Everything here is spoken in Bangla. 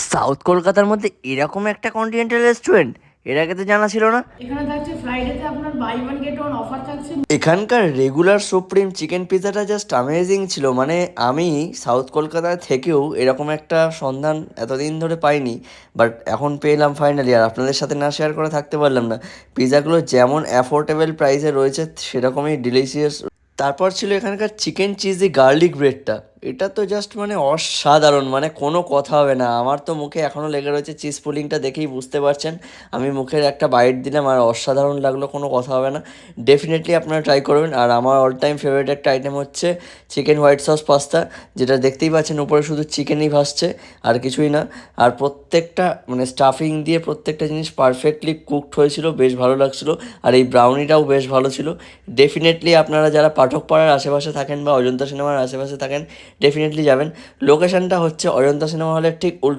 সাউথ কলকাতার মধ্যে এরকম একটা কন্টিনেন্টাল রেস্টুরেন্ট এর আগে তো জানা ছিল না। এখানে থাকছে ফ্রাইডেতে আপনার buy one get one offer থাকছে। এখানকার রেগুলার সুপ্রিম চিকেন পিৎজাটা জাস্ট অ্যামেজিং ছিল। মানে আমি সাউথ কলকাতা থেকেও এরকম একটা সন্ধান এতদিন ধরে পাইনি, বাট এখন পেলাম ফাইনালি। আর আপনাদের সাথে না শেয়ার করে থাকতে পারলাম না। পিৎজাগুলো যেমন অ্যাফোর্ডেবল প্রাইসে রয়েছে সেরকমই ডিলিশিয়াস। তারপর ছিল এখানকার চিকেন চিজি গার্লিক ব্রেডটা। এটা তো জাস্ট মানে অসাধারণ, মানে কোনো কথা হবে না। আমার তো মুখে এখনও লেগে রয়েছে, চিজ পুডিংটা দেখেই বুঝতে পারছেন। আমি মুখের একটা বাইট দিলাম আর অসাধারণ লাগলো, কোনো কথা হবে না। ডেফিনেটলি আপনারা ট্রাই করবেন। আর আমার অল টাইম ফেভারিট একটা আইটেম হচ্ছে চিকেন হোয়াইট সস পাস্তা, যেটা দেখতেই পাচ্ছেন উপরে শুধু চিকেনই ভাসছে আর কিছুই না। আর প্রত্যেকটা মানে স্টাফিং দিয়ে প্রত্যেকটা জিনিস পারফেক্টলি কুকড হয়েছিল, বেশ ভালো লাগছিলো। আর এই ব্রাউনিটাও বেশ ভালো ছিল। ডেফিনেটলি আপনারা যারা পাঠকপাড়ার আশেপাশে থাকেন বা অজন্তা সিনেমার আশেপাশে থাকেন, ডেফিনেটলি যাবেন। লোকেশনটা হচ্ছে অজন্তা সিনেমা হলের ঠিক উল্টো